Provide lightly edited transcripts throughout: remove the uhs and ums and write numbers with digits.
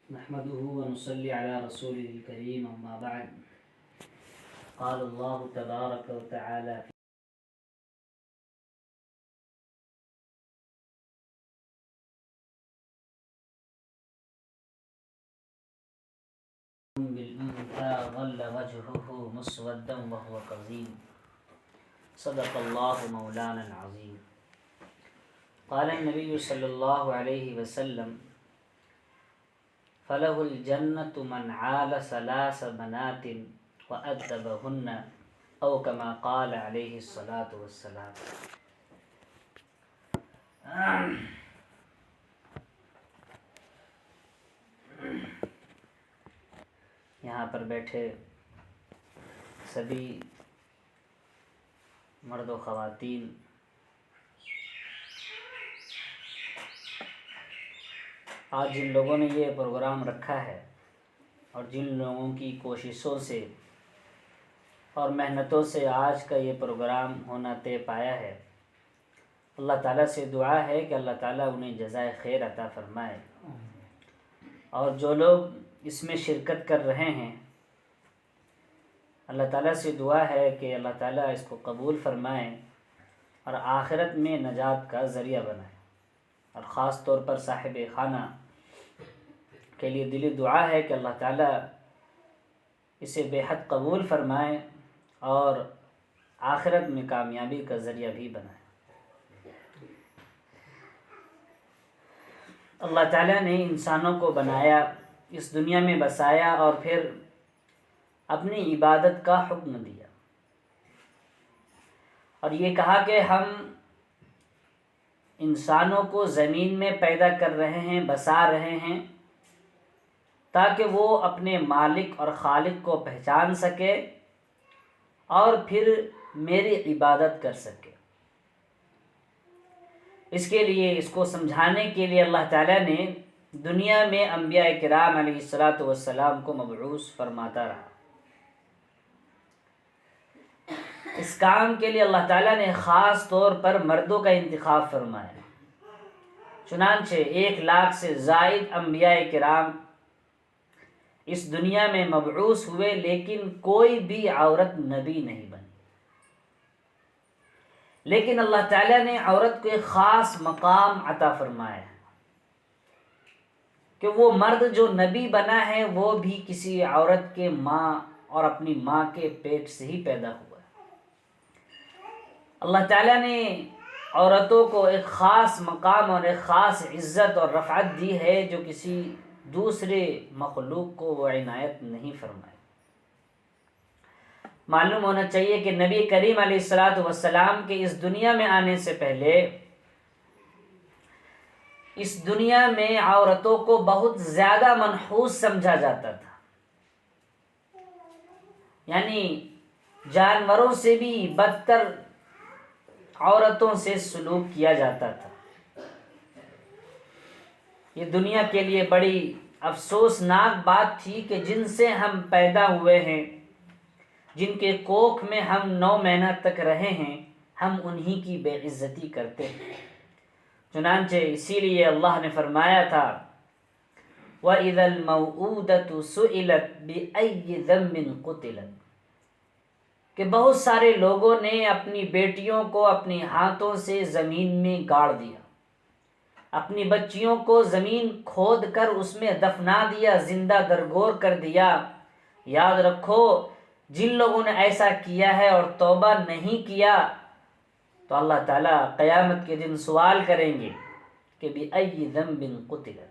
نحمده ونصلي على رسوله الكريم أما بعد. قال الله تبارك وتعالى بالأنثى ظل وجهه مسودا وهو كظيم. صدق الله مولانا العظيم. قال النبي صلى الله عليه وسلم فله الجنة من عال ثلاث بنات وأدبهن أو كما قال عليه الصلاة والسلام. یہاں پر بیٹھے سبھی مرد و خواتین آج جن لوگوں نے یہ پروگرام رکھا ہے اور جن لوگوں کی کوششوں سے اور محنتوں سے آج کا یہ پروگرام ہونا طے پایا ہے، اللہ تعالیٰ سے دعا ہے کہ اللہ تعالیٰ انہیں جزائے خیر عطا فرمائے، اور جو لوگ اس میں شرکت کر رہے ہیں اللہ تعالیٰ سے دعا ہے کہ اللہ تعالیٰ اس کو قبول فرمائے اور آخرت میں نجات کا ذریعہ بنائے، اور خاص طور پر صاحب خانہ کے لیے دلی دعا ہے کہ اللہ تعالیٰ اسے بے حد قبول فرمائے اور آخرت میں کامیابی کا ذریعہ بھی بنائے۔ اللہ تعالیٰ نے انسانوں کو بنایا، اس دنیا میں بسایا اور پھر اپنی عبادت کا حکم دیا، اور یہ کہا کہ ہم انسانوں کو زمین میں پیدا کر رہے ہیں، بسا رہے ہیں، تاکہ وہ اپنے مالک اور خالق کو پہچان سکے اور پھر میری عبادت کر سکے۔ اس کے لیے، اس کو سمجھانے کے لیے اللہ تعالیٰ نے دنیا میں انبیاء کرام علیہ الصلاۃ والسلام کو مبعوث فرماتا رہا۔ اس کام کے لیے اللہ تعالیٰ نے خاص طور پر مردوں کا انتخاب فرمایا، چنانچہ 1,00,000 سے زائد انبیاء کرام اس دنیا میں مبعوث ہوئے، لیکن کوئی بھی عورت نبی نہیں بنی۔ لیکن اللہ تعالیٰ نے عورت کو ایک خاص مقام عطا فرمایا کہ وہ مرد جو نبی بنا ہے وہ بھی کسی عورت کے ماں اور اپنی ماں کے پیٹ سے ہی پیدا ہوا ہے۔ اللہ تعالیٰ نے عورتوں کو ایک خاص مقام اور ایک خاص عزت اور رفعت دی ہے جو کسی دوسرے مخلوق کو وہ عنایت نہیں فرمائے۔ معلوم ہونا چاہیے کہ نبی کریم علیہ الصلاۃ والسلام کے اس دنیا میں آنے سے پہلے اس دنیا میں عورتوں کو بہت زیادہ منحوس سمجھا جاتا تھا، یعنی جانوروں سے بھی بدتر عورتوں سے سلوک کیا جاتا تھا۔ یہ دنیا کے لیے بڑی افسوسناک بات تھی کہ جن سے ہم پیدا ہوئے ہیں، جن کے کوکھ میں ہم 9 مہینہ تک رہے ہیں، ہم انہی کی بے عزتی کرتے ہیں۔ چنانچہ اسی لیے اللہ نے فرمایا تھا وَإِذَا الْمَوْءُودَةُ سُئِلَتْ بِأَيِّ ذَنبٍ قُتِلَتْ کہ بہت سارے لوگوں نے اپنی بیٹیوں کو اپنے ہاتھوں سے زمین میں گاڑ دیا، اپنی بچیوں کو زمین کھود کر اس میں دفنا دیا، زندہ درگور کر دیا۔ یاد رکھو، جن لوگوں نے ایسا کیا ہے اور توبہ نہیں کیا تو اللہ تعالیٰ قیامت کے دن سوال کریں گے کہ بِأَيِّ ذَنبٍ قُتِلَتْ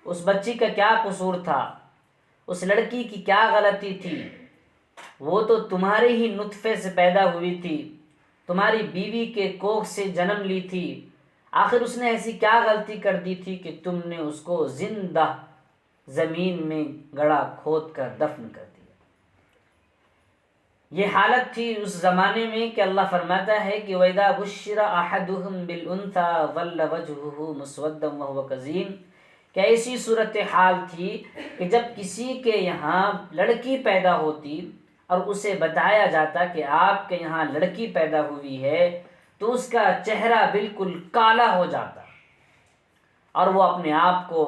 اس بچی کا کیا قصور تھا، اس لڑکی کی کیا غلطی تھی، وہ تو تمہارے ہی نطفے سے پیدا ہوئی تھی، تمہاری بیوی کے کوکھ سے جنم لی تھی، آخر اس نے ایسی کیا غلطی کر دی تھی کہ تم نے اس کو زندہ زمین میں گڑا کھود کر دفن کر دیا۔ یہ حالت تھی اس زمانے میں کہ اللہ فرماتا ہے کہ وَإِذَا بُشِّرَ أَحَدُهُمْ بِالْأُنثَىٰ ظَلَّ وَجْهُهُ مُسْوَدًّا وَهُوَ كَظِيمٌ کہ ایسی صورتحال تھی کہ جب کسی کے یہاں لڑکی پیدا ہوتی اور اسے بتایا جاتا کہ آپ کے یہاں لڑکی پیدا ہوئی ہے تو اس کا چہرہ بالکل کالا ہو جاتا اور وہ اپنے آپ کو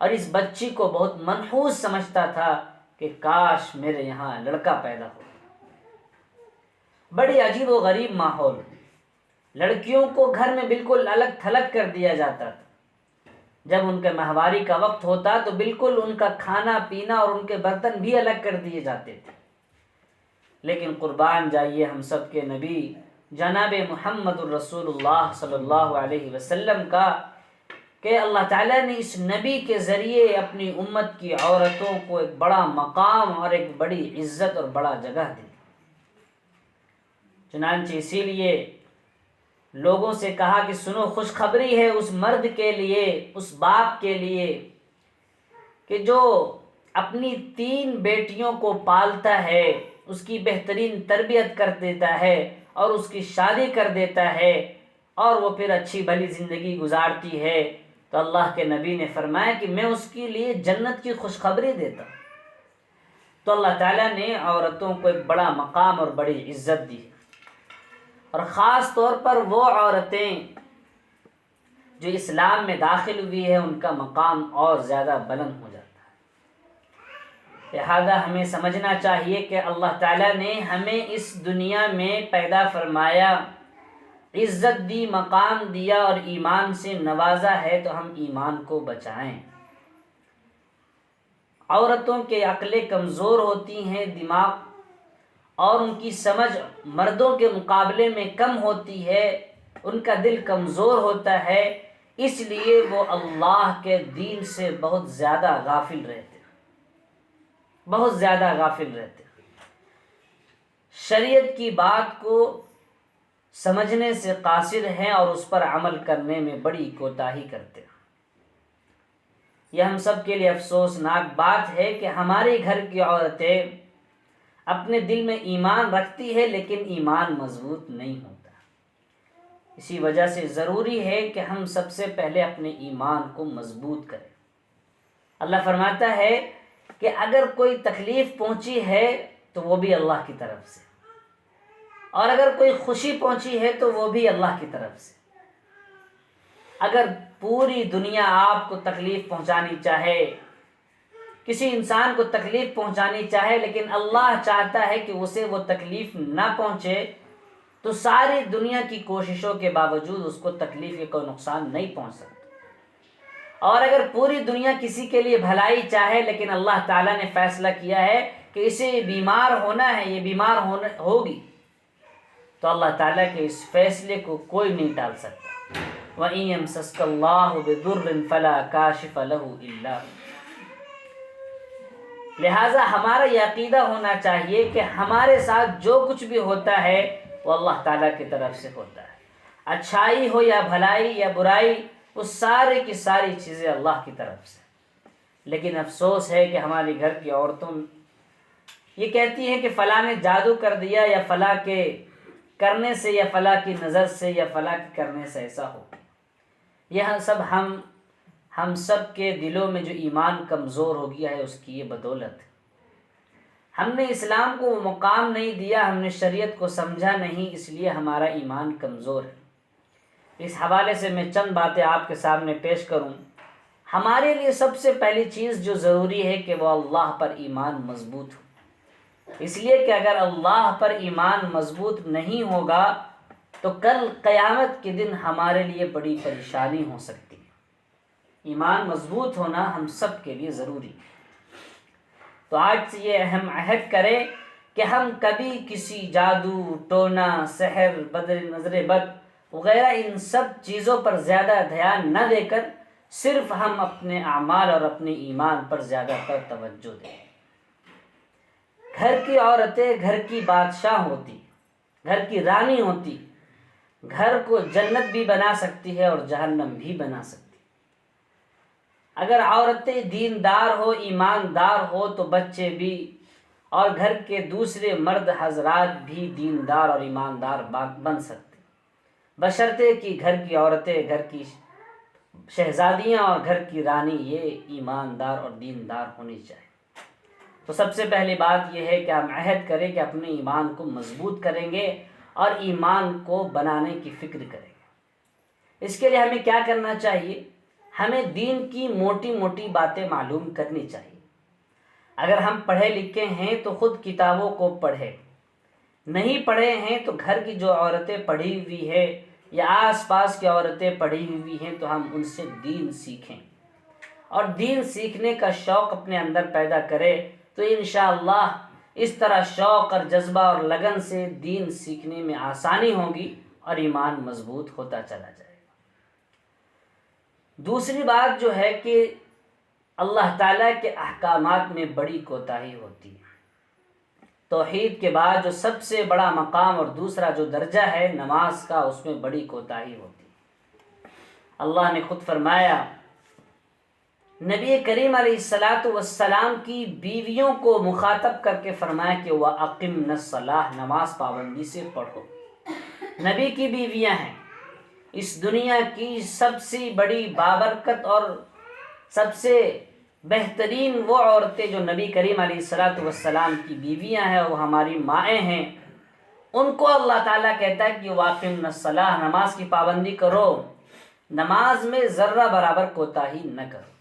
اور اس بچی کو بہت منحوس سمجھتا تھا کہ کاش میرے یہاں لڑکا پیدا ہو۔ بڑی عجیب و غریب ماحول، لڑکیوں کو گھر میں بالکل الگ تھلگ کر دیا جاتا تھا۔ جب ان کے ماہواری کا وقت ہوتا تو بالکل ان کا کھانا پینا اور ان کے برتن بھی الگ کر دیے جاتے تھے۔ لیکن قربان جائیے ہم سب کے نبی جناب محمد الرسول اللہ صلی اللہ علیہ وسلم کا، کہ اللہ تعالیٰ نے اس نبی کے ذریعے اپنی امت کی عورتوں کو ایک بڑا مقام اور ایک بڑی عزت اور بڑا جگہ دی۔ چنانچہ اسی لیے لوگوں سے کہا کہ سنو، خوشخبری ہے اس مرد کے لیے، اس باپ کے لیے کہ جو اپنی 3 بیٹیوں کو پالتا ہے، اس کی بہترین تربیت کر دیتا ہے اور اس کی شادی کر دیتا ہے اور وہ پھر اچھی بھلی زندگی گزارتی ہے، تو اللہ کے نبی نے فرمایا کہ میں اس کے لیے جنت کی خوشخبری دیتا ہوں۔ تو اللہ تعالیٰ نے عورتوں کو ایک بڑا مقام اور بڑی عزت دی، اور خاص طور پر وہ عورتیں جو اسلام میں داخل ہوئی ہیں ان کا مقام اور زیادہ بلند ہو جاتا ہے۔ لہذا ہمیں سمجھنا چاہیے کہ اللہ تعالیٰ نے ہمیں اس دنیا میں پیدا فرمایا، عزت دی، مقام دیا اور ایمان سے نوازا ہے، تو ہم ایمان کو بچائیں۔ عورتوں کے عقلیں کمزور ہوتی ہیں، دماغ اور ان کی سمجھ مردوں کے مقابلے میں کم ہوتی ہے، ان کا دل کمزور ہوتا ہے، اس لیے وہ اللہ کے دین سے بہت زیادہ غافل رہتے ہیں، بہت زیادہ غافل رہتے ہیں۔ شریعت کی بات کو سمجھنے سے قاصر ہیں اور اس پر عمل کرنے میں بڑی کوتاہی کرتے ہیں۔ یہ ہم سب کے لیے افسوسناک بات ہے کہ ہمارے گھر کی عورتیں اپنے دل میں ایمان رکھتی ہے لیکن ایمان مضبوط نہیں ہوتا۔ اسی وجہ سے ضروری ہے کہ ہم سب سے پہلے اپنے ایمان کو مضبوط کریں۔ اللہ فرماتا ہے کہ اگر کوئی تکلیف پہنچی ہے تو وہ بھی اللہ کی طرف سے، اور اگر کوئی خوشی پہنچی ہے تو وہ بھی اللہ کی طرف سے۔ اگر پوری دنیا آپ کو تکلیف پہنچانی چاہے، کسی انسان کو تکلیف پہنچانی چاہے، لیکن اللہ چاہتا ہے کہ اسے وہ تکلیف نہ پہنچے، تو ساری دنیا کی کوششوں کے باوجود اس کو تکلیف یا کوئی نقصان نہیں پہنچ سکتا۔ اور اگر پوری دنیا کسی کے لیے بھلائی چاہے لیکن اللہ تعالیٰ نے فیصلہ کیا ہے کہ اسے بیمار ہونا ہے، یہ بیمار ہوگی، تو اللہ تعالیٰ کے اس فیصلے کو کوئی نہیں ٹال سکتا۔ وَإِن يَمْسَسْكَ اللَّهُ بِضُرٍّ فَلَا كَاشِفَ لَهُ إِلَّا هُوَ۔ لہٰذا ہمارا یہ عقیدہ ہونا چاہیے کہ ہمارے ساتھ جو کچھ بھی ہوتا ہے وہ اللہ تعالیٰ کی طرف سے ہوتا ہے، اچھائی ہو یا بھلائی یا برائی، وہ سارے کی ساری چیزیں اللہ کی طرف سے۔ لیکن افسوس ہے کہ ہمارے گھر کی عورتوں یہ کہتی ہیں کہ فلاں نے جادو کر دیا، یا فلاں کے کرنے سے، یا فلاں کی نظر سے، یا فلاں کے کرنے سے ایسا ہو۔ یہ سب ہم سب کے دلوں میں جو ایمان کمزور ہو گیا ہے اس کی یہ بدولت ہے۔ ہم نے اسلام کو وہ مقام نہیں دیا، ہم نے شریعت کو سمجھا نہیں، اس لیے ہمارا ایمان کمزور ہے۔ اس حوالے سے میں چند باتیں آپ کے سامنے پیش کروں۔ ہمارے لیے سب سے پہلی چیز جو ضروری ہے کہ وہ اللہ پر ایمان مضبوط ہو، اس لیے کہ اگر اللہ پر ایمان مضبوط نہیں ہوگا تو کل قیامت کے دن ہمارے لیے بڑی پریشانی ہو سکتی ہے۔ ایمان مضبوط ہونا ہم سب کے لیے ضروری ہے۔ تو آج سے یہ اہم عہد کریں کہ ہم کبھی کسی جادو، ٹونا، سحر، نظر بد وغیرہ ان سب چیزوں پر زیادہ دھیان نہ دے کر صرف ہم اپنے اعمال اور اپنے ایمان پر زیادہ تر توجہ دیں۔ گھر کی عورتیں گھر کی بادشاہ ہوتی، گھر کی رانی ہوتی، گھر کو جنت بھی بنا سکتی ہے اور جہنم بھی بنا سکتی۔ اگر عورتیں دیندار ہو، ایماندار ہو، تو بچے بھی اور گھر کے دوسرے مرد حضرات بھی دیندار اور ایماندار بن سکتے، بشرطے کہ گھر کی عورتیں، گھر کی شہزادیاں اور گھر کی رانی یہ ایماندار اور دیندار ہونی چاہیے۔ تو سب سے پہلی بات یہ ہے کہ ہم عہد کریں کہ اپنے ایمان کو مضبوط کریں گے اور ایمان کو بنانے کی فکر کریں گے۔ اس کے لیے ہمیں کیا کرنا چاہیے؟ ہمیں دین کی موٹی موٹی باتیں معلوم کرنی چاہیے۔ اگر ہم پڑھے لکھے ہیں تو خود کتابوں کو پڑھیں، نہیں پڑھے ہیں تو گھر کی جو عورتیں پڑھی ہوئی ہے یا آس پاس کی عورتیں پڑھی ہوئی ہیں تو ہم ان سے دین سیکھیں، اور دین سیکھنے کا شوق اپنے اندر پیدا کرے تو انشاءاللہ اس طرح شوق اور جذبہ اور لگن سے دین سیکھنے میں آسانی ہوگی اور ایمان مضبوط ہوتا چلا جائے گا۔ دوسری بات جو ہے کہ اللہ تعالیٰ کے احکامات میں بڑی کوتاہی ہوتی ہے۔ توحید کے بعد جو سب سے بڑا مقام اور دوسرا جو درجہ ہے نماز کا، اس میں بڑی کوتاہی ہوتی ہے۔ اللہ نے خود فرمایا، نبی کریم علیہ السلام کی بیویوں کو مخاطب کر کے فرمایا کہ وَأَقِمْنَ الصَّلَاةَ، نماز پابندی سے پڑھو۔ نبی کی بیویاں ہیں اس دنیا کی سب سے بڑی بابرکت اور سب سے بہترین وہ عورتیں جو نبی کریم علیہ السلام کی بیویاں ہیں، وہ ہماری مائیں ہیں۔ ان کو اللہ تعالیٰ کہتا ہے کہ وَأَقِمْنَ الصَّلَاةَ، نماز کی پابندی کرو، نماز میں ذرہ برابر کوتاہی نہ کرو۔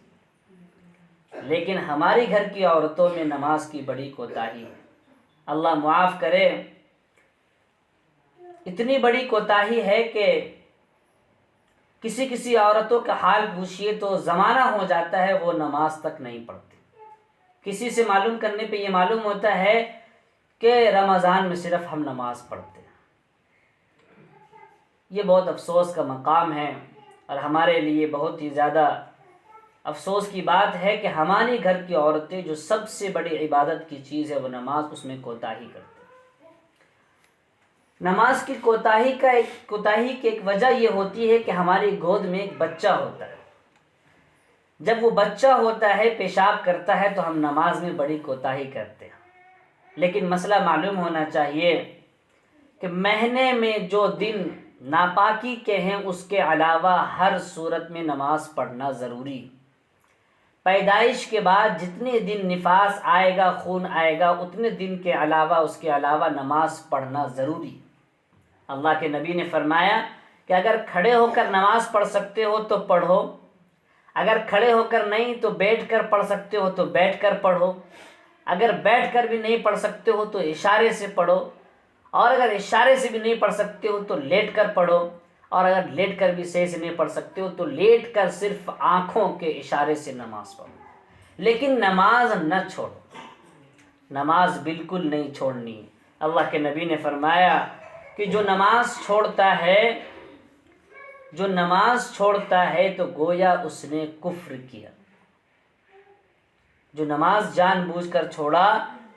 لیکن ہماری گھر کی عورتوں میں نماز کی بڑی کوتاہی ہے، اللہ معاف کرے۔ اتنی بڑی کوتاہی ہے کہ کسی عورتوں کا حال پوچھئے تو زمانہ ہو جاتا ہے وہ نماز تک نہیں پڑھتی۔ کسی سے معلوم کرنے پہ یہ معلوم ہوتا ہے کہ رمضان میں صرف ہم نماز پڑھتے ہیں۔ یہ بہت افسوس کا مقام ہے، اور ہمارے لیے بہت ہی زیادہ افسوس کی بات ہے کہ ہماری گھر کی عورتیں جو سب سے بڑی عبادت کی چیز ہے وہ نماز، اس میں کوتاہی کرتی ہیں۔ نماز کی کوتاہی کی ایک وجہ یہ ہوتی ہے کہ ہماری گود میں ایک بچہ ہوتا ہے۔ جب وہ بچہ ہوتا ہے، پیشاب کرتا ہے تو ہم نماز میں بڑی کوتاہی کرتے ہیں۔ لیکن مسئلہ معلوم ہونا چاہیے کہ مہینے میں جو دن ناپاکی کے ہیں اس کے علاوہ ہر صورت میں نماز پڑھنا ضروری۔ پیدائش کے بعد جتنے دن نفاس آئے گا، خون آئے گا، اتنے دن کے علاوہ اس کے علاوہ نماز پڑھنا ضروری۔ اللہ کے نبی نے فرمایا کہ اگر کھڑے ہو کر نماز پڑھ سکتے ہو تو پڑھو، اگر کھڑے ہو کر نہیں تو بیٹھ کر پڑھ سکتے ہو تو بیٹھ کر پڑھو، اگر بیٹھ کر بھی نہیں پڑھ سکتے ہو تو اشارے سے پڑھو، اور اگر اشارے سے بھی نہیں پڑھ سکتے ہو تو لیٹ کر پڑھو، اور اگر لیٹ کر بھی صحیح سے نہیں پڑھ سکتے ہو تو لیٹ کر صرف آنکھوں کے اشارے سے نماز پڑھو، لیکن نماز نہ چھوڑو، نماز بالکل نہیں چھوڑنی۔ اللہ کے نبی نے فرمایا کہ جو نماز چھوڑتا ہے تو گویا اس نے کفر کیا۔ جو نماز جان بوجھ کر چھوڑا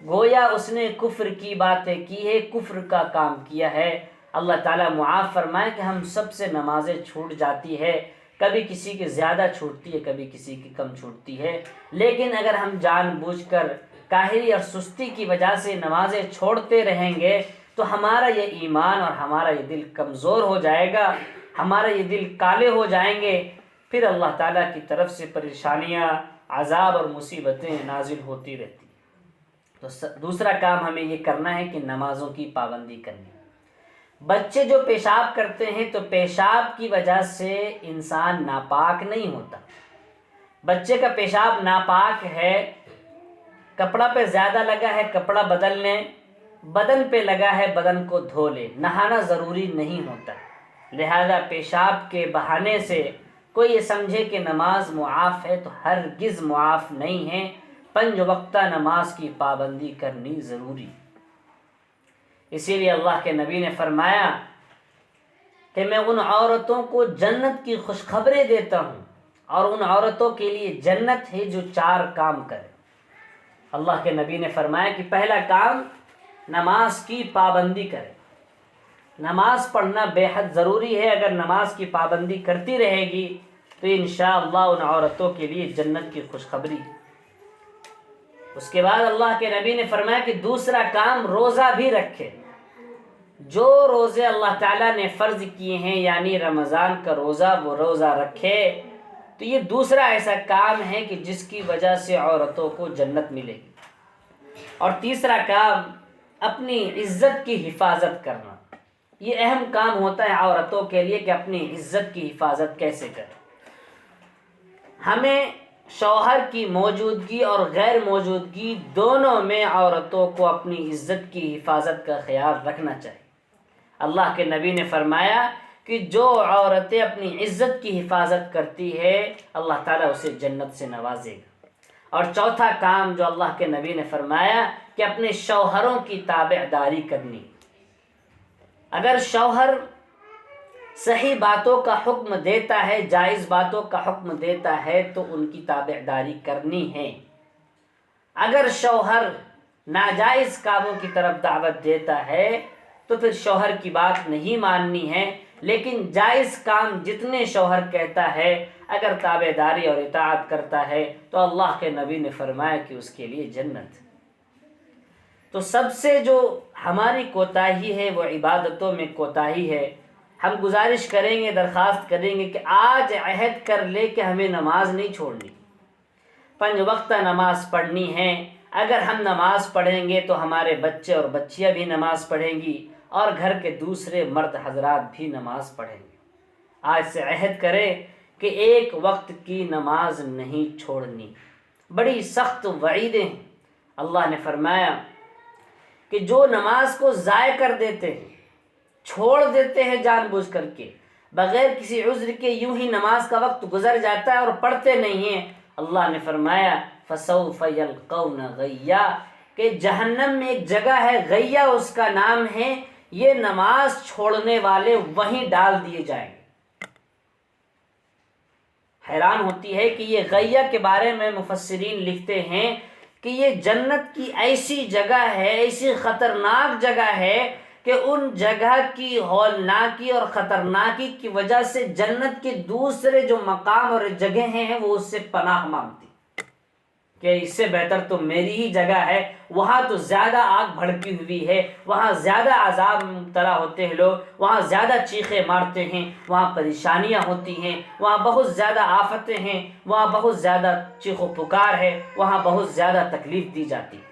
گویا اس نے کفر کی باتیں کی ہے، کفر کا کام کیا ہے۔ اللہ تعالیٰ معاف فرمائے کہ ہم سب سے نمازیں چھوٹ جاتی ہے، کبھی کسی کی زیادہ چھوٹتی ہے، کبھی کسی کی کم چھوٹتی ہے، لیکن اگر ہم جان بوجھ کر کاہلی اور سستی کی وجہ سے نمازیں چھوڑتے رہیں گے تو ہمارا یہ ایمان اور ہمارا یہ دل کمزور ہو جائے گا، ہمارا یہ دل کالے ہو جائیں گے، پھر اللہ تعالیٰ کی طرف سے پریشانیاں، عذاب اور مصیبتیں نازل ہوتی رہتی ہیں۔ تو دوسرا کام ہمیں یہ کرنا ہے کہ نمازوں کی پابندی کرنی۔ بچے جو پیشاب کرتے ہیں تو پیشاب کی وجہ سے انسان ناپاک نہیں ہوتا۔ بچے کا پیشاب ناپاک ہے، کپڑا پہ زیادہ لگا ہے کپڑا بدل لیں، بدن پہ لگا ہے بدن کو دھو لیں، نہانا ضروری نہیں ہوتا۔ لہذا پیشاب کے بہانے سے کوئی یہ سمجھے کہ نماز معاف ہے تو ہرگز معاف نہیں ہے۔ 5 وقتہ نماز کی پابندی کرنی ضروری۔ اسی لیے اللہ کے نبی نے فرمایا کہ میں ان عورتوں کو جنت کی خوشخبری دیتا ہوں، اور ان عورتوں کے لیے جنت ہے جو 4 کام کرے۔ اللہ کے نبی نے فرمایا کہ پہلا کام نماز کی پابندی کرے۔ نماز پڑھنا بے حد ضروری ہے، اگر نماز کی پابندی کرتی رہے گی تو انشاءاللہ ان عورتوں کے لیے جنت کی خوشخبری۔ اس کے بعد اللہ کے نبی نے فرمایا کہ دوسرا کام روزہ بھی رکھے۔ جو روزے اللہ تعالیٰ نے فرض کیے ہیں یعنی رمضان کا روزہ، وہ روزہ رکھے تو یہ دوسرا ایسا کام ہے کہ جس کی وجہ سے عورتوں کو جنت ملے گی۔ اور تیسرا کام اپنی عزت کی حفاظت کرنا۔ یہ اہم کام ہوتا ہے عورتوں کے لیے کہ اپنی عزت کی حفاظت کیسے کریں۔ ہمیں شوہر کی موجودگی اور غیر موجودگی دونوں میں عورتوں کو اپنی عزت کی حفاظت کا خیال رکھنا چاہیے۔ اللہ کے نبی نے فرمایا کہ جو عورتیں اپنی عزت کی حفاظت کرتی ہے اللہ تعالیٰ اسے جنت سے نوازے گا۔ اور چوتھا کام جو اللہ کے نبی نے فرمایا کہ اپنے شوہروں کی تابعداری کرنی۔ اگر شوہر صحیح باتوں کا حکم دیتا ہے، جائز باتوں کا حکم دیتا ہے تو ان کی تابعداری کرنی ہے۔ اگر شوہر ناجائز کاموں کی طرف دعوت دیتا ہے تو پھر شوہر کی بات نہیں ماننی ہے، لیکن جائز کام جتنے شوہر کہتا ہے اگر تابعداری اور اطاعت کرتا ہے تو اللہ کے نبی نے فرمایا کہ اس کے لیے جنت۔ تو سب سے جو ہماری کوتاہی ہے وہ عبادتوں میں کوتاہی ہے۔ ہم گزارش کریں گے، درخواست کریں گے کہ آج عہد کر لے کہ ہمیں نماز نہیں چھوڑنی، 5 وقتہ نماز پڑھنی ہے۔ اگر ہم نماز پڑھیں گے تو ہمارے بچے اور بچیاں بھی نماز پڑھیں گی اور گھر کے دوسرے مرد حضرات بھی نماز پڑھیں گے۔ آج سے عہد کریں کہ 1 وقت کی نماز نہیں چھوڑنی۔ بڑی سخت وعیدیں ہیں۔ اللہ نے فرمایا کہ جو نماز کو ضائع کر دیتے ہیں، چھوڑ دیتے ہیں جان بوجھ کر کے، بغیر کسی عذر کے یوں ہی نماز کا وقت گزر جاتا ہے اور پڑھتے نہیں ہیں، اللہ نے فرمایا فَسَوْفَ يَلْقَوْنَ غَيَّا کہ جہنم میں ایک جگہ ہے، غیّا اس کا نام ہے، یہ نماز چھوڑنے والے وہیں ڈال دیے جائیں گے۔ حیران ہوتی ہے کہ یہ غیّا کے بارے میں مفسرین لکھتے ہیں کہ یہ جنت کی ایسی جگہ ہے، ایسی خطرناک جگہ ہے کہ ان جگہ کی ہولناکی اور خطرناکی کی وجہ سے جنت کے دوسرے جو مقام اور جگہیں ہیں وہ اس سے پناہ مانگتی کہ اس سے بہتر تو میری ہی جگہ ہے، وہاں تو زیادہ آگ بھڑکی ہوئی ہے، وہاں زیادہ عذاب میں مبتلا ہوتے ہیں لوگ، وہاں زیادہ چیخیں مارتے ہیں، وہاں پریشانیاں ہوتی ہیں، وہاں بہت زیادہ آفتیں ہیں، وہاں بہت زیادہ چیخ و پکار ہے، وہاں بہت زیادہ تکلیف دی جاتی ہے۔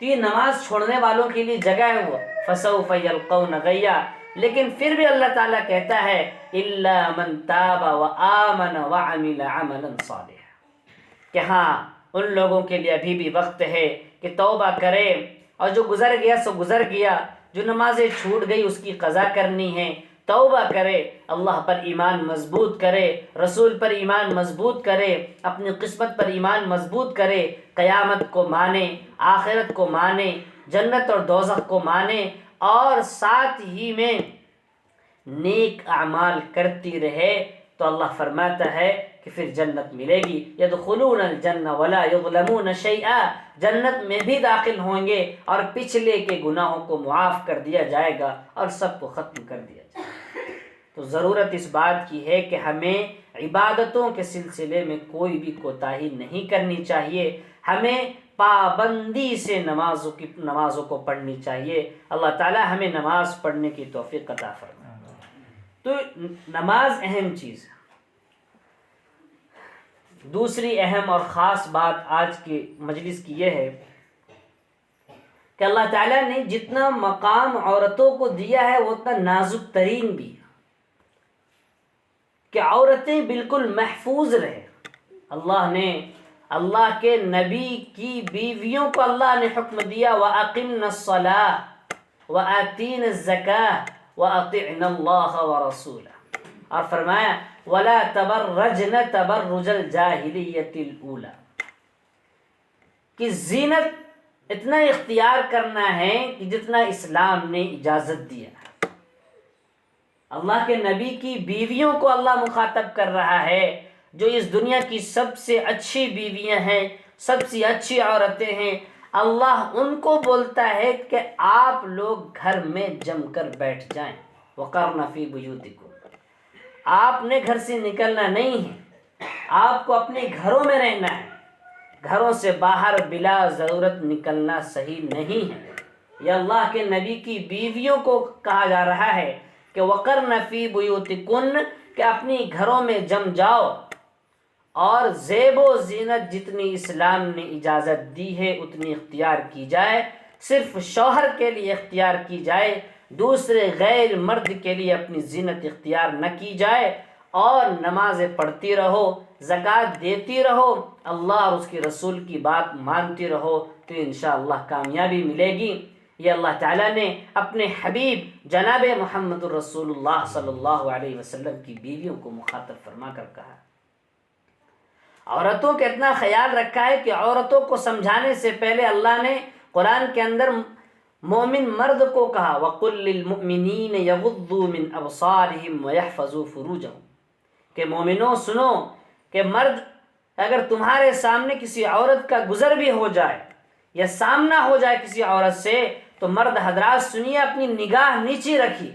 تو یہ نماز چھوڑنے والوں کے لیے جگہ ہے وہ فَسَوْفَ يَلْقَوْنَ غَيَّا۔ لیکن پھر بھی اللہ تعالیٰ کہتا ہے إِلَّا مَنْ تَابَ وَآمَنَ وَعَمِلَ عَمَلًا صَالِحًا کہ ہاں ان لوگوں کے لیے ابھی بھی وقت ہے کہ توبہ کرے، اور جو گزر گیا سو گزر گیا، جو نمازیں چھوٹ گئی اس کی قضا کرنی ہے، توبہ کرے، اللہ پر ایمان مضبوط کرے، رسول پر ایمان مضبوط کرے، اپنی قسمت پر ایمان مضبوط کرے، قیامت کو مانے، آخرت کو مانے، جنت اور دوزخ کو مانے، اور ساتھ ہی میں نیک اعمال کرتی رہے، تو اللہ فرماتا ہے کہ پھر جنت ملے گی۔ يدخلون الجنہ ولا يظلمون شیئا، جنت میں بھی داخل ہوں گے اور پچھلے کے گناہوں کو معاف کر دیا جائے گا اور سب کو ختم کر دیا جائے گا۔ تو ضرورت اس بات کی ہے کہ ہمیں عبادتوں کے سلسلے میں کوئی بھی کوتاہی نہیں کرنی چاہیے، ہمیں پابندی سے نمازوں کو پڑھنی چاہیے۔ اللہ تعالی ہمیں نماز پڑھنے کی توفیق عطا فرمائے۔ تو نماز اہم چیز ہے۔ دوسری اہم اور خاص بات آج کی مجلس کی یہ ہے کہ اللہ تعالیٰ نے جتنا مقام عورتوں کو دیا ہے وہ اتنا نازک ترین بھی ہے کہ عورتیں بالکل محفوظ رہیں۔ اللہ کے نبی کی بیویوں کو اللہ نے حکم دیا وَأَقِمْنَ الصَّلَاةَ وَآتِينَ الزَّكَاةَ وَأَطِعْنَ اللَّهَ وَرَسُولَهُ، اور فرمایا وَلَا تَبَرَّجْنَ تَبَرُّجَ الْجَاهِلِيَّةِ الْأُولَى کہ زینت اتنا اختیار کرنا ہے کہ جتنا اسلام نے اجازت دیا ہے۔ اللہ کے نبی کی بیویوں کو اللہ مخاطب کر رہا ہے جو اس دنیا کی سب سے اچھی بیویاں ہیں، سب سے اچھی عورتیں ہیں۔ اللہ ان کو بولتا ہے کہ آپ لوگ گھر میں جم کر بیٹھ جائیں، وَقَرْنَ فِي بُيُوتِكُمْ، آپ نے گھر سے نکلنا نہیں ہے، آپ کو اپنے گھروں میں رہنا ہے، گھروں سے باہر بلا ضرورت نکلنا صحیح نہیں ہے۔ یہ اللہ کے نبی کی بیویوں کو کہا جا رہا ہے کہ وَقَرْنَ فِي بُيُوتِكُنْ کہ اپنی گھروں میں جم جاؤ، اور زیب و زینت جتنی اسلام نے اجازت دی ہے اتنی اختیار کی جائے، صرف شوہر کے لیے اختیار کی جائے، دوسرے غیر مرد کے لیے اپنی زینت اختیار نہ کی جائے، اور نمازیں پڑھتی رہو، زکوٰۃ دیتی رہو، اللہ اور اس کے رسول کی بات مانتی رہو، تو انشاءاللہ کامیابی ملے گی۔ یہ اللہ تعالیٰ نے اپنے حبیب جناب محمد الرسول اللہ صلی اللہ علیہ وسلم کی بیویوں کو مخاطب فرما کر کہا۔ عورتوں کا اتنا خیال رکھا ہے کہ عورتوں کو سمجھانے سے پہلے اللہ نے قرآن کے اندر مومن مرد کو کہا وَقُلْ لِلْمُؤْمِنِينَ يَغُضُّوا مِنْ أَبْصَارِهِمْ وَيَحْفَظُوا فُرُوجَهُمْ کہ مومنوں سنو کہ مرد اگر تمہارے سامنے کسی عورت کا گزر بھی ہو جائے یا سامنا ہو جائے کسی عورت سے، تو مرد حضرات سنیے، اپنی نگاہ نیچی رکھیے۔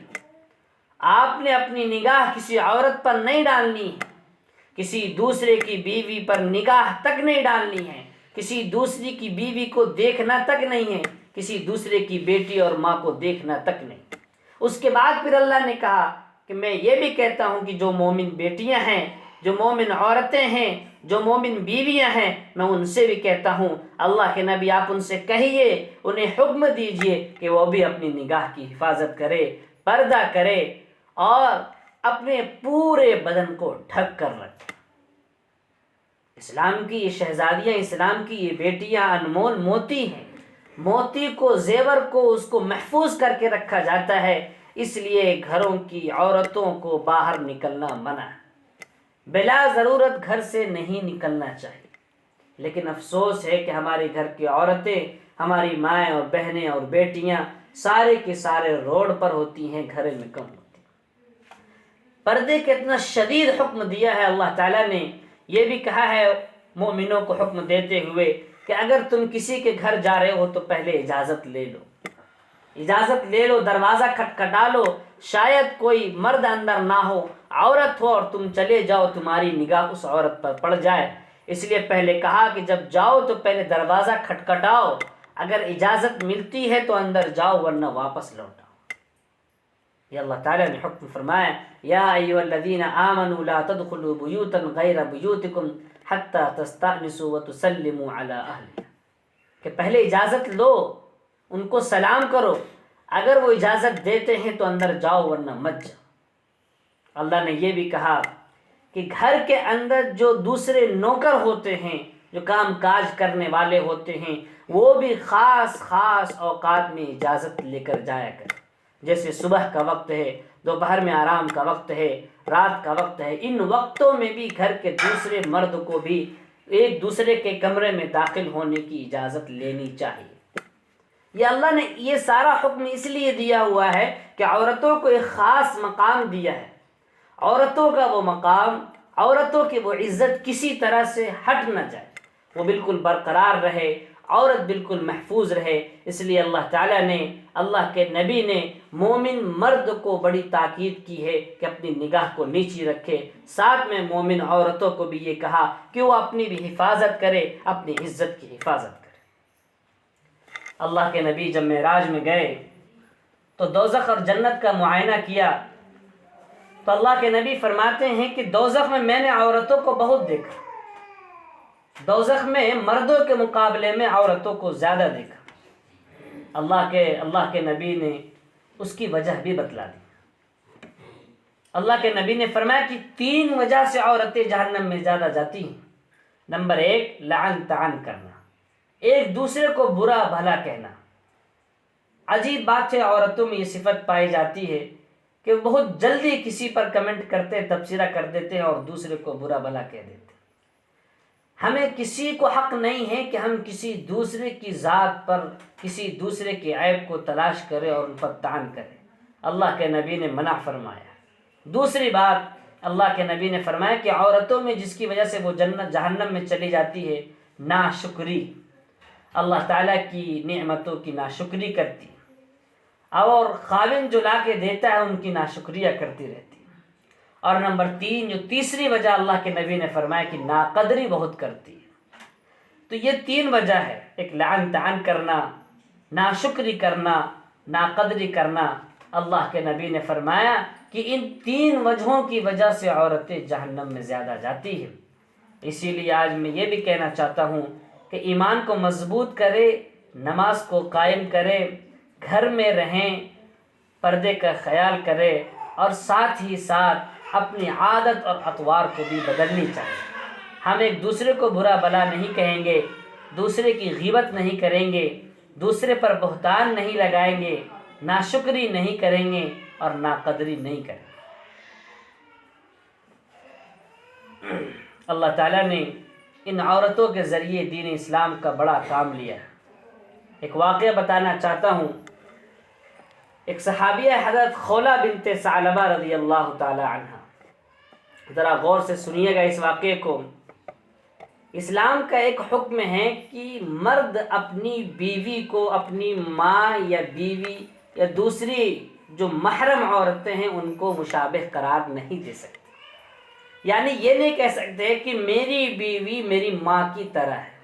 آپ نے اپنی نگاہ کسی عورت پر نہیں ڈالنی ہے، کسی دوسرے کی بیوی پر نگاہ تک نہیں ڈالنی ہے، کسی دوسری کی بیوی کو دیکھنا تک نہیں ہے، کسی دوسرے کی بیٹی اور ماں کو دیکھنا تک نہیں۔ اس کے بعد پھر اللہ نے کہا کہ میں یہ بھی کہتا ہوں کہ جو مومن بیٹیاں ہیں، جو مومن عورتیں ہیں، جو مومن بیویاں ہیں، میں ان سے بھی کہتا ہوں اللہ کے نبی آپ ان سے کہیے، انہیں حکم دیجئے کہ وہ بھی اپنی نگاہ کی حفاظت کرے، پردہ کرے اور اپنے پورے بدن کو ڈھک کر رکھے۔ اسلام کی یہ شہزادیاں، اسلام کی یہ بیٹیاں انمول موتی ہیں۔ موتی کو، زیور کو، اس کو محفوظ کر کے رکھا جاتا ہے، اس لیے گھروں کی عورتوں کو باہر نکلنا منع ہے، بلا ضرورت گھر سے نہیں نکلنا چاہیے۔ لیکن افسوس ہے کہ ہمارے گھر کی عورتیں، ہماری مائیں اور بہنیں اور بیٹیاں سارے کے سارے روڈ پر ہوتی ہیں، گھر میں کم ہوتی ہیں۔ پردے کا اتنا شدید حکم دیا ہے اللہ تعالیٰ نے، یہ بھی کہا ہے مومنوں کو حکم دیتے ہوئے کہ اگر تم کسی کے گھر جا رہے ہو تو پہلے اجازت لے لو، اجازت لے لو، دروازہ کھٹکھٹا لو، شاید کوئی مرد اندر نہ ہو، عورت ہو اور تم چلے جاؤ، تمہاری نگاہ اس عورت پر پڑ جائے، اس لیے پہلے کہا کہ جب جاؤ تو پہلے دروازہ کھٹکھٹاؤ، اگر اجازت ملتی ہے تو اندر جاؤ ورنہ واپس لوٹاؤ۔ یہ اللہ تعالیٰ نے حکم فرمایا یا ایھا الذین آمنوا لا تدخلوا بیوتا غیر بیوتکم حتی تستأنسوا وتسلموا علی اہلہا، کہ پہلے اجازت لو، ان کو سلام کرو، اگر وہ اجازت دیتے ہیں تو اندر جاؤ ورنہ مت جاؤ۔ اللہ نے یہ بھی کہا کہ گھر کے اندر جو دوسرے نوکر ہوتے ہیں، جو کام کاج کرنے والے ہوتے ہیں، وہ بھی خاص خاص اوقات میں اجازت لے کر جایا کریں، جیسے صبح کا وقت ہے، دوپہر میں آرام کا وقت ہے، رات کا وقت ہے، ان وقتوں میں بھی گھر کے دوسرے مرد کو بھی ایک دوسرے کے کمرے میں داخل ہونے کی اجازت لینی چاہیے۔ یہ اللہ نے یہ سارا حکم اس لیے دیا ہوا ہے کہ عورتوں کو ایک خاص مقام دیا ہے، عورتوں کا وہ مقام، عورتوں کی وہ عزت کسی طرح سے ہٹ نہ جائے، وہ بالکل برقرار رہے، عورت بالکل محفوظ رہے۔ اس لیے اللہ تعالیٰ نے، اللہ کے نبی نے مومن مرد کو بڑی تاکید کی ہے کہ اپنی نگاہ کو نیچی رکھے، ساتھ میں مومن عورتوں کو بھی یہ کہا کہ وہ اپنی بھی حفاظت کرے، اپنی عزت کی حفاظت کرے۔ اللہ کے نبی جب معراج میں گئے تو دوزخ اور جنت کا معائنہ کیا تو اللہ کے نبی فرماتے ہیں کہ دوزخ میں نے عورتوں کو بہت دیکھا، دوزخ میں مردوں کے مقابلے میں عورتوں کو زیادہ دیکھا۔ اللہ کے نبی نے اس کی وجہ بھی بتلا دی۔ اللہ کے نبی نے فرمایا کہ 3 وجہ سے عورتیں جہنم میں زیادہ جاتی ہیں۔ نمبر 1، لعن طعن کرنا، ایک دوسرے کو برا بھلا کہنا۔ عجیب بات ہے، عورتوں میں یہ صفت پائی جاتی ہے کہ بہت جلدی کسی پر کمنٹ کرتے، تبصرہ کر دیتے ہیں اور دوسرے کو برا بھلا کہہ دیتے ہیں۔ ہمیں کسی کو حق نہیں ہے کہ ہم کسی دوسرے کی ذات پر، کسی دوسرے کے عیب کو تلاش کریں اور ان پر طعن کریں، اللہ کے نبی نے منع فرمایا۔ دوسری بات، اللہ کے نبی نے فرمایا کہ عورتوں میں جس کی وجہ سے وہ جہنم میں چلی جاتی ہے، ناشکری، اللہ تعالیٰ کی نعمتوں کی ناشکری کرتی، اور خاوند جو لا کے دیتا ہے ان کی ناشکریہ کرتی رہتی۔ اور نمبر 3، جو تیسری وجہ اللہ کے نبی نے فرمایا کہ ناقدری بہت کرتی ہے۔ تو یہ 3 وجہ ہے، ایک لعن طعن کرنا، ناشکری کرنا، ناقدری کرنا۔ اللہ کے نبی نے فرمایا کہ ان 3 وجہوں کی وجہ سے عورتیں جہنم میں زیادہ جاتی ہیں۔ اسی لیے آج میں یہ بھی کہنا چاہتا ہوں کہ ایمان کو مضبوط کرے، نماز کو قائم کرے، گھر میں رہیں، پردے کا خیال کرے، اور ساتھ ہی ساتھ اپنی عادت اور اطوار کو بھی بدلنی چاہیے۔ ہم ایک دوسرے کو برا بلا نہیں کہیں گے، دوسرے کی غیبت نہیں کریں گے، دوسرے پر بہتان نہیں لگائیں گے، ناشکری نہیں کریں گے اور ناقدری نہیں کریں گے۔ اللہ تعالیٰ نے ان عورتوں کے ذریعے دین اسلام کا بڑا کام لیا ہے۔ ایک واقعہ بتانا چاہتا ہوں۔ ایک صحابیہ حضرت خولہ بنت ثعلبہ رضی اللہ تعالی عنہ، ذرا غور سے سنیے گا اس واقعے کو۔ اسلام کا ایک حکم ہے کہ مرد اپنی بیوی کو اپنی ماں یا بیوی یا دوسری جو محرم عورتیں ہیں ان کو مشابہ قرار نہیں دے سکتے۔ یعنی یہ نہیں کہہ سکتے کہ میری بیوی میری ماں کی طرح ہے،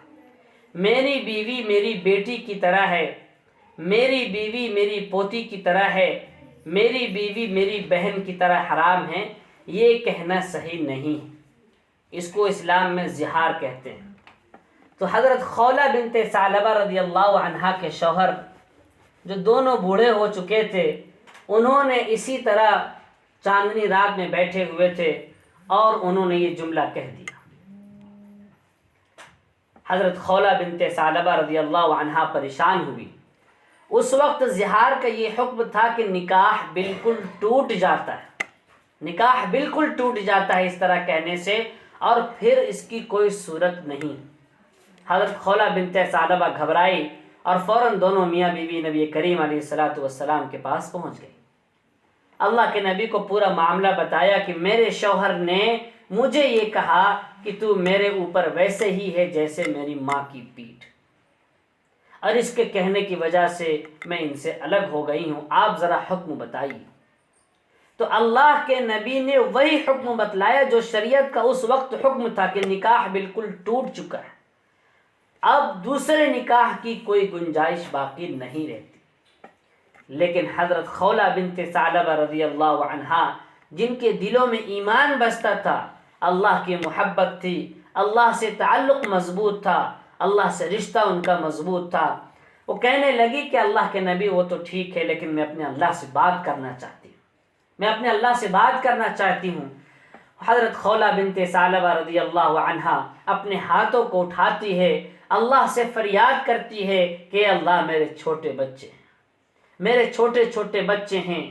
میری بیوی میری بیٹی کی طرح ہے، میری بیوی میری پوتی کی طرح ہے، میری بیوی میری بہن کی طرح حرام ہے۔ یہ کہنا صحیح نہیں، اس کو اسلام میں زہار کہتے ہیں۔ تو حضرت خولہ بنت ثعلبہ رضی اللہ عنہا کے شوہر جو دونوں بوڑھے ہو چکے تھے، انہوں نے اسی طرح چاندنی رات میں بیٹھے ہوئے تھے اور انہوں نے یہ جملہ کہہ دیا۔ حضرت خولہ بنت ثعلبہ رضی اللہ عنہا پریشان ہوئی۔ اس وقت زہار کا یہ حکم تھا کہ نکاح بالکل ٹوٹ جاتا ہے، نکاح بالکل ٹوٹ جاتا ہے اس طرح کہنے سے، اور پھر اس کی کوئی صورت نہیں۔ حضرت خولہ بنت ثعلبہ گھبرائی اور فوراً دونوں میاں بیوی نبی کریم علیہ السلام کے پاس پہنچ گئی۔ اللہ کے نبی کو پورا معاملہ بتایا کہ میرے شوہر نے مجھے یہ کہا کہ تو میرے اوپر ویسے ہی ہے جیسے میری ماں کی پیٹھ، اور اس کے کہنے کی وجہ سے میں ان سے الگ ہو گئی ہوں، آپ ذرا حکم بتائیے۔ تو اللہ کے نبی نے وہی حکم بتلایا جو شریعت کا اس وقت حکم تھا کہ نکاح بالکل ٹوٹ چکا ہے، اب دوسرے نکاح کی کوئی گنجائش باقی نہیں رہتی۔ لیکن حضرت خولہ بنت ثعلبہ رضی اللہ عنہا، جن کے دلوں میں ایمان بستا تھا، اللہ کی محبت تھی، اللہ سے تعلق مضبوط تھا، اللہ سے رشتہ ان کا مضبوط تھا، وہ کہنے لگی کہ اللہ کے نبی وہ تو ٹھیک ہے، لیکن میں اپنے اللہ سے بات کرنا چاہتی ہوں، میں اپنے اللہ سے بات کرنا چاہتی ہوں۔ حضرت خولہ بنت ثعلبہ رضی اللہ عنہا اپنے ہاتھوں کو اٹھاتی ہے، اللہ سے فریاد کرتی ہے کہ اللہ میرے چھوٹے بچے ہیں، میرے چھوٹے چھوٹے بچے ہیں،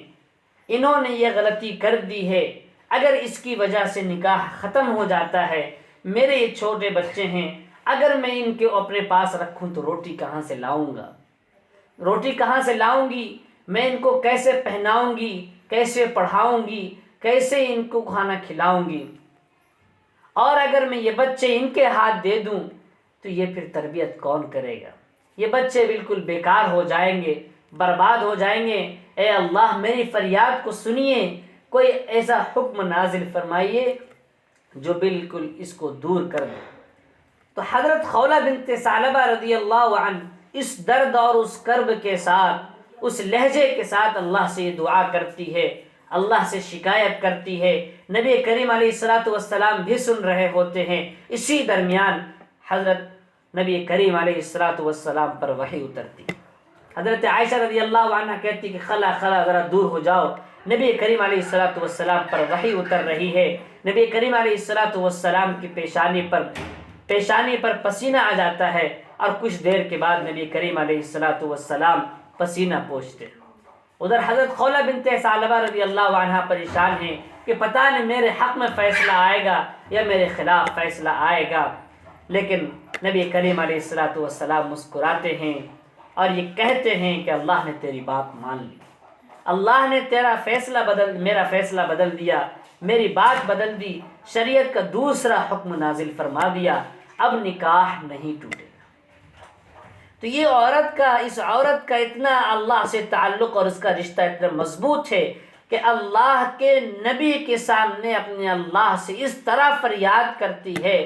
انہوں نے یہ غلطی کر دی ہے، اگر اس کی وجہ سے نکاح ختم ہو جاتا ہے، میرے یہ چھوٹے بچے ہیں، اگر میں ان کو اپنے پاس رکھوں تو روٹی کہاں سے لاؤں گا، روٹی کہاں سے لاؤں گی، میں ان کو کیسے پہناؤں گی، کیسے پڑھاؤں گی، کیسے ان کو کھانا کھلاؤں گی، اور اگر میں یہ بچے ان کے ہاتھ دے دوں تو یہ پھر تربیت کون کرے گا، یہ بچے بالکل بیکار ہو جائیں گے، برباد ہو جائیں گے۔ اے اللہ میری فریاد کو سنیے، کوئی ایسا حکم نازل فرمائیے جو بالکل اس کو دور کر دے۔ تو حضرت خولہ بنت ثعلبہ رضی اللہ عنہ اس درد اور اس کرب کے ساتھ، اس لہجے کے ساتھ اللہ سے یہ دعا کرتی ہے، اللہ سے شکایت کرتی ہے۔ نبی کریم علیہ السلام بھی سن رہے ہوتے ہیں۔ اسی درمیان حضرت نبی کریم علیہ السلام پر وحی اترتی۔ حضرت عائشہ رضی اللہ عنہ کہتی کہ خلا خلا ذرا دور ہو جاؤ، نبی کریم علیہ السلام پر وحی اتر رہی ہے۔ نبی کریم علیہ السلام کی پیشانی پر پسینہ آ جاتا ہے، اور کچھ دیر کے بعد نبی کریم علیہ السلام پسینہ پوچھتے ہیں۔ ادھر حضرت خولہ بنت ثعلبہ رضی اللہ عنہ پریشان ہیں کہ پتہ نہیں میرے حق میں فیصلہ آئے گا یا میرے خلاف فیصلہ آئے گا، لیکن نبی کریم علیہ السلام مسکراتے ہیں اور یہ کہتے ہیں کہ اللہ نے تیری بات مان لی، اللہ نے میرا فیصلہ بدل دیا، میری بات بدل دی، شریعت کا دوسرا حکم نازل فرما دیا، اب نکاح نہیں ٹوٹے گا۔ تو یہ اس عورت کا اتنا اللہ سے تعلق اور اس کا رشتہ اتنا مضبوط ہے کہ اللہ کے نبی کے سامنے اپنے اللہ سے اس طرح فریاد کرتی ہے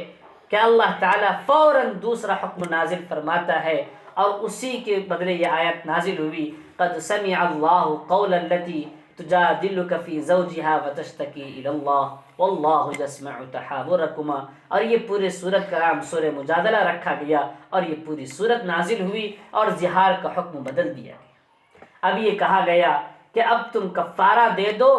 کہ اللہ تعالیٰ فوراً دوسرا حکم نازل فرماتا ہے، اور اسی کے بدلے یہ آیت نازل ہوئی، قد سمع اللہ قول التی تجادلک فی زوجہا وتشتکی الی اللہ واللہ یسمع تحاورکما، اور یہ پورے سورت کا نام سورہ مجادلہ رکھا گیا، اور یہ پوری سورت نازل ہوئی اور زہار کا حکم بدل دیا گیا۔ اب یہ کہا گیا کہ اب تم کفارہ دے دو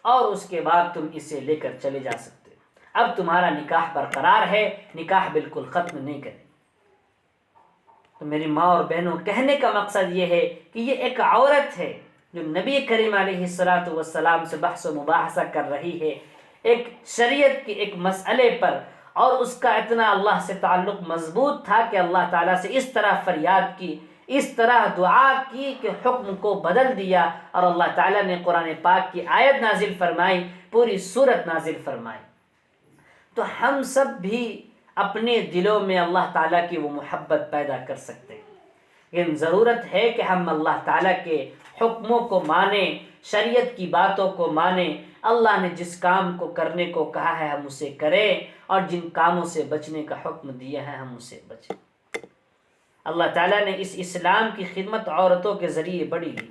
اور اس کے بعد تم اسے لے کر چلے جا سکتے ہو۔ اب تمہارا نکاح برقرار ہے، نکاح بالکل ختم نہیں کرے۔ تو میری ماں اور بہنوں، کہنے کا مقصد یہ ہے کہ یہ ایک عورت ہے جو نبی کریم علیہ السلام سے بحث و مباحثہ کر رہی ہے ایک شریعت کے ایک مسئلے پر، اور اس کا اتنا اللہ سے تعلق مضبوط تھا کہ اللہ تعالیٰ سے اس طرح فریاد کی، اس طرح دعا کی کہ حکم کو بدل دیا، اور اللہ تعالیٰ نے قرآن پاک کی آیت نازل فرمائی، پوری سورت نازل فرمائی۔ تو ہم سب بھی اپنے دلوں میں اللہ تعالیٰ کی وہ محبت پیدا کر سکتے ہیں، لیکن ضرورت ہے کہ ہم اللہ تعالیٰ کے حکموں کو مانیں، شریعت کی باتوں کو مانیں، اللہ نے جس کام کو کرنے کو کہا ہے ہم اسے کریں، اور جن کاموں سے بچنے کا حکم دیا ہے ہم اسے بچیں۔ اللہ تعالیٰ نے اس اسلام کی خدمت عورتوں کے ذریعے بڑی لی،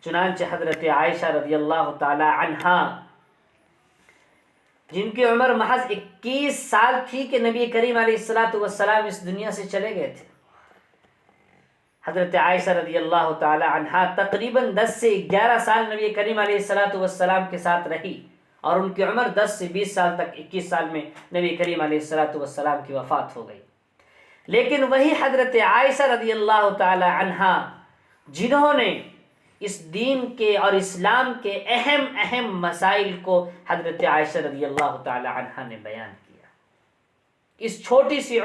چنانچہ حضرت عائشہ رضی اللہ تعالی عنہا، جن کی عمر محض 21 سال تھی کہ نبی کریم علیہ السلام اس دنیا سے چلے گئے تھے، حضرت عائشہ رضی اللہ تعالی عنہا تقریباً 10 سے 11 سال نبی کریم علیہ السلام کے ساتھ رہی، اور ان کی عمر 10 سے 20 سال تک، 21 سال میں نبی کریم علیہ السلام کی وفات ہو گئی۔ لیکن وہی حضرت عائشہ رضی اللہ تعالی عنہا جنہوں نے اس دین کے اور اسلام کے اہم مسائل کو حضرت عائشہ رضی اللہ تعالی عنہا نے بیان کیا، اس چھوٹی سی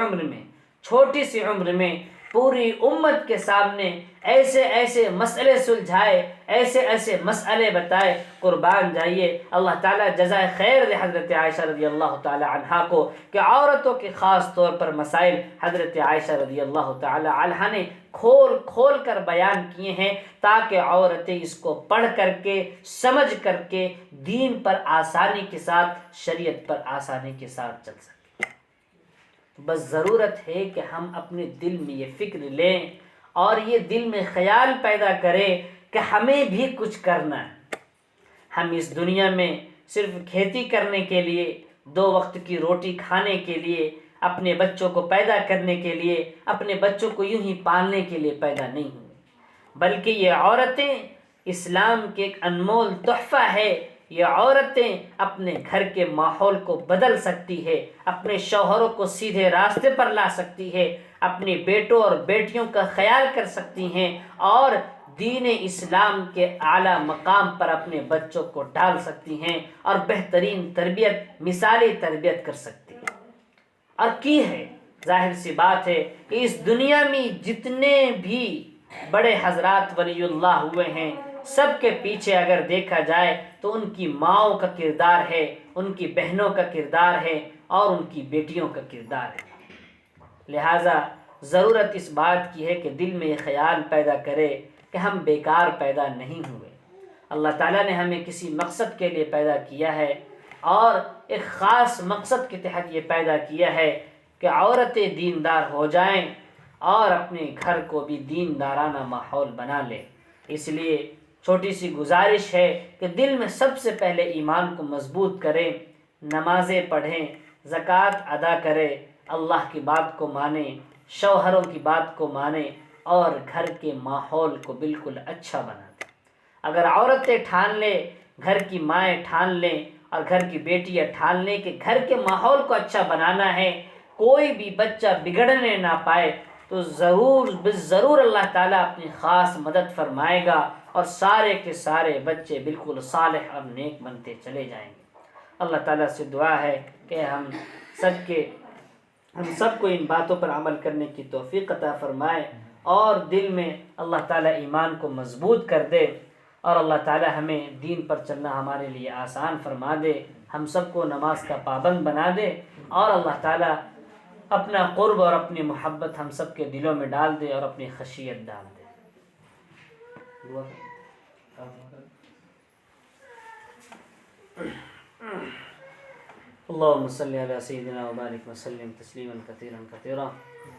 عمر میں پوری امت کے سامنے ایسے مسئلے سلجھائے، ایسے مسئلے بتائے، قربان جائیے اللہ تعالیٰ جزائے خیر دے حضرت عائشہ رضی اللہ تعالی عنہا کو کہ عورتوں کے خاص طور پر مسائل حضرت عائشہ رضی اللہ تعالی عنہا نے کھول کر بیان کیے ہیں، تاکہ عورتیں اس کو پڑھ کر کے، سمجھ کر کے دین پر آسانی کے ساتھ، شریعت پر آسانی کے ساتھ چل سکیں۔ بس ضرورت ہے کہ ہم اپنے دل میں یہ فکر لیں اور یہ دل میں خیال پیدا کریں کہ ہمیں بھی کچھ کرنا ہے۔ ہم اس دنیا میں صرف کھیتی کرنے کے لیے، 2 وقت کی روٹی کھانے کے لیے، اپنے بچوں کو پیدا کرنے کے لیے، اپنے بچوں کو یوں ہی پالنے کے لیے پیدا نہیں ہوئے، بلکہ یہ عورتیں اسلام کے ایک انمول تحفہ ہے۔ یہ عورتیں اپنے گھر کے ماحول کو بدل سکتی ہے، اپنے شوہروں کو سیدھے راستے پر لا سکتی ہے، اپنے بیٹوں اور بیٹیوں کا خیال کر سکتی ہیں، اور دین اسلام کے اعلیٰ مقام پر اپنے بچوں کو ڈال سکتی ہیں، اور بہترین تربیت، مثالی تربیت کر سکتی ہیں، اور کی ہے۔ ظاہر سی بات ہے کہ اس دنیا میں جتنے بھی بڑے حضرات ولی اللہ ہوئے ہیں، سب کے پیچھے اگر دیکھا جائے تو ان کی ماؤں کا کردار ہے، ان کی بہنوں کا کردار ہے، اور ان کی بیٹیوں کا کردار ہے۔ لہٰذا ضرورت اس بات کی ہے کہ دل میں یہ خیال پیدا کرے کہ ہم بیکار پیدا نہیں ہوئے، اللہ تعالیٰ نے ہمیں کسی مقصد کے لیے پیدا کیا ہے، اور ایک خاص مقصد کے تحت یہ پیدا کیا ہے کہ عورتیں دیندار ہو جائیں اور اپنے گھر کو بھی دیندارانہ ماحول بنا لیں۔ اس لیے چھوٹی سی گزارش ہے کہ دل میں سب سے پہلے ایمان کو مضبوط کریں، نمازیں پڑھیں، زکوٰۃ ادا کریں، اللہ کی بات کو مانیں، شوہروں کی بات کو مانیں، اور گھر کے ماحول کو بالکل اچھا بنا دیں۔ اگر عورتیں ٹھان لیں، گھر کی مائیں ٹھان لیں، اور گھر کی بیٹیاں ٹھان لیں کہ گھر کے ماحول کو اچھا بنانا ہے، کوئی بھی بچہ بگڑنے نہ پائے، تو ضرور اللہ تعالیٰ اپنی خاص مدد فرمائے گا، اور سارے کے سارے بچے بالکل صالح اور نیک بنتے چلے جائیں گے۔ اللہ تعالیٰ سے دعا ہے کہ ہم سب کو ان باتوں پر عمل کرنے کی توفیق عطا فرمائے، اور دل میں اللہ تعالیٰ ایمان کو مضبوط کر دے، اور اللہ تعالیٰ ہمیں دین پر چلنا ہمارے لیے آسان فرما دے، ہم سب کو نماز کا پابند بنا دے، اور اللہ تعالیٰ اپنا قرب اور اپنی محبت ہم سب کے دلوں میں ڈال دے، اور اپنی خشیت ڈال دے۔ اللہم صلی علی سیدنا وبارک وسلم تسلیما کثیرا کثیرا۔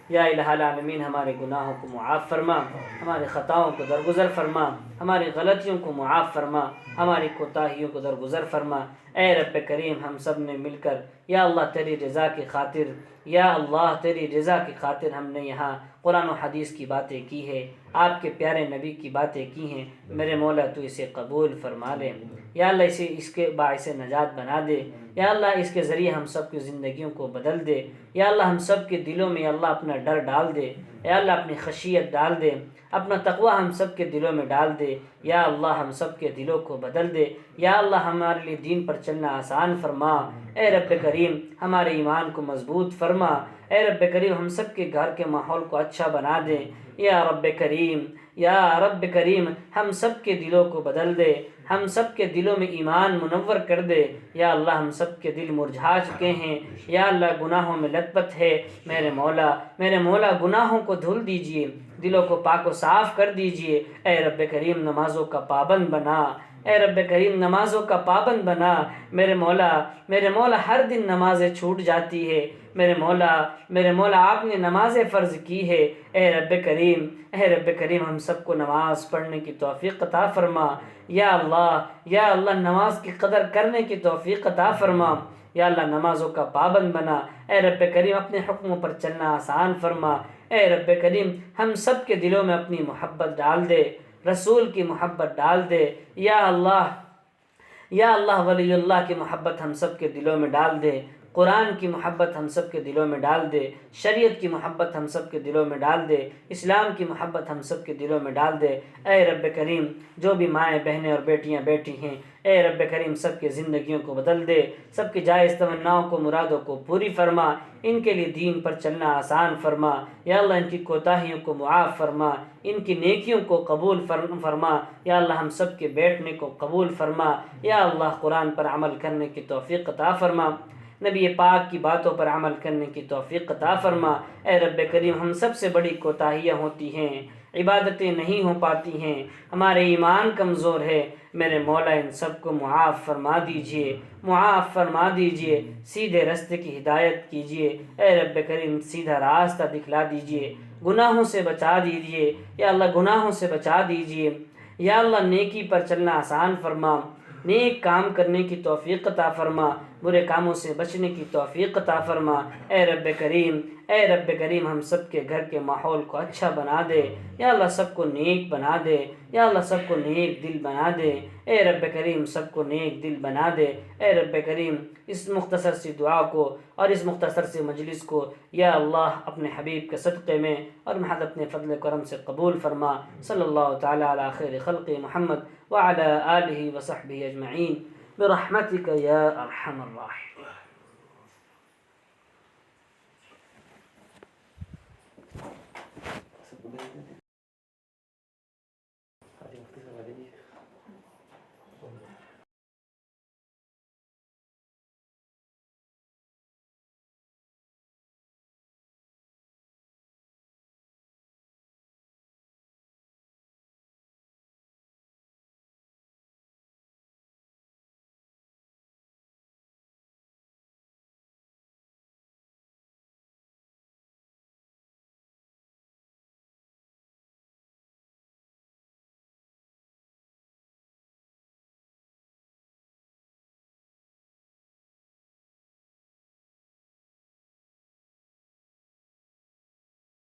یا الہ العالمین، ہمارے گناہوں کو معاف فرما، ہمارے خطاؤں کو درگزر فرما، ہماری غلطیوں کو معاف فرما، ہماری کوتاہیوں کو درگزر فرما۔ اے رب کریم، ہم سب نے مل کر یا اللہ تیری رضا کی خاطر، یا اللہ تیری رضا کی خاطر ہم نے یہاں قرآن و حدیث کی باتیں کی ہے، آپ کے پیارے نبی کی باتیں کی ہیں، میرے مولا تو اسے قبول فرما لے، یا اللہ اس کے باعث نجات بنا دے، یا اللہ اس کے ذریعے ہم سب کی زندگیوں کو بدل دے، یا اللہ ہم سب کے دلوں میں یا اللہ اپنا ڈر ڈال دے، یا اللہ اپنی خشیت ڈال دے، اپنا تقوی ہم سب کے دلوں میں ڈال دے، یا اللہ ہم سب کے دلوں کو بدل دے، یا اللہ ہمارے لیے دین پر چلنا آسان فرما، اے رب کریم ہمارے ایمان کو مضبوط فرما، اے رب کریم ہم سب کے گھر کے ماحول کو اچھا بنا دے، یا رب کریم، یا رب کریم ہم سب کے دلوں کو بدل دے، ہم سب کے دلوں میں ایمان منور کر دے، یا اللہ ہم سب کے دل مرجھا چکے ہیں، یا اللہ گناہوں میں لت پت ہے، میرے مولا گناہوں کو دھل دیجئے، دلوں کو پاک و صاف کر دیجئے، اے رب کریم نمازوں کا پابند بنا، اے رب کریم نمازوں کا پابند بنا، میرے مولا ہر دن نمازیں چھوٹ جاتی ہے، میرے مولا آپ نے نمازیں فرض کی ہے، اے رب کریم ہم سب کو نماز پڑھنے کی توفیق عطا فرما، یا اللہ نماز کی قدر کرنے کی توفیق عطا فرما، یا اللہ نمازوں کا پابند بنا، اے رب کریم اپنے حکموں پر چلنا آسان فرما، اے رب کریم ہم سب کے دلوں میں اپنی محبت ڈال دے، رسول کی محبت ڈال دے، یا اللہ ولی اللہ کی محبت ہم سب کے دلوں میں ڈال دے، قرآن کی محبت ہم سب کے دلوں میں ڈال دے، شریعت کی محبت ہم سب کے دلوں میں ڈال دے، اسلام کی محبت ہم سب کے دلوں میں ڈال دے، اے رب کریم جو بھی مائیں بہنیں اور بیٹیاں بیٹھی ہیں، اے رب کریم سب کے زندگیوں کو بدل دے، سب کی جائز تمناؤں کو مرادوں کو پوری فرما، ان کے لیے دین پر چلنا آسان فرما، یا اللہ ان کی کوتاہیوں کو معاف فرما، ان کی نیکیوں کو قبول فرما، یا اللہ ہم سب کے بیٹھنے کو قبول فرما، یا اللہ قرآن پر عمل کرنے کی توفیق عطا فرما، نبی پاک کی باتوں پر عمل کرنے کی توفیق عطا فرما، اے رب کریم ہم سب سے بڑی کوتاہیاں ہوتی ہیں، عبادتیں نہیں ہو پاتی ہیں، ہمارے ایمان کمزور ہے، میرے مولا ان سب کو معاف فرما دیجئے، سیدھے راستے کی ہدایت کیجئے، اے رب کریم سیدھا راستہ دکھلا دیجئے، گناہوں سے بچا دیجئے، یا اللہ گناہوں سے بچا دیجئے، یا اللہ نیکی پر چلنا آسان فرما، نیک کام کرنے کی توفیق عطا فرما، برے کاموں سے بچنے کی توفیق عطا فرما، اے رب کریم ہم سب کے گھر کے ماحول کو اچھا بنا دے، یا اللہ سب کو نیک بنا دے، یا اللہ سب کو نیک دل بنا دے، اے رب کریم سب کو نیک دل بنا دے، اے رب کریم اس مختصر سی دعا کو اور اس مختصر سی مجلس کو یا اللہ اپنے حبیب کے صدقے میں اور محض اپنے فضل کرم سے قبول فرما، صلی اللہ تعالی علی خیر خلق محمد وعلى آلہ وصحبہ اجمعین برحمتک یا ارحم الراحمین۔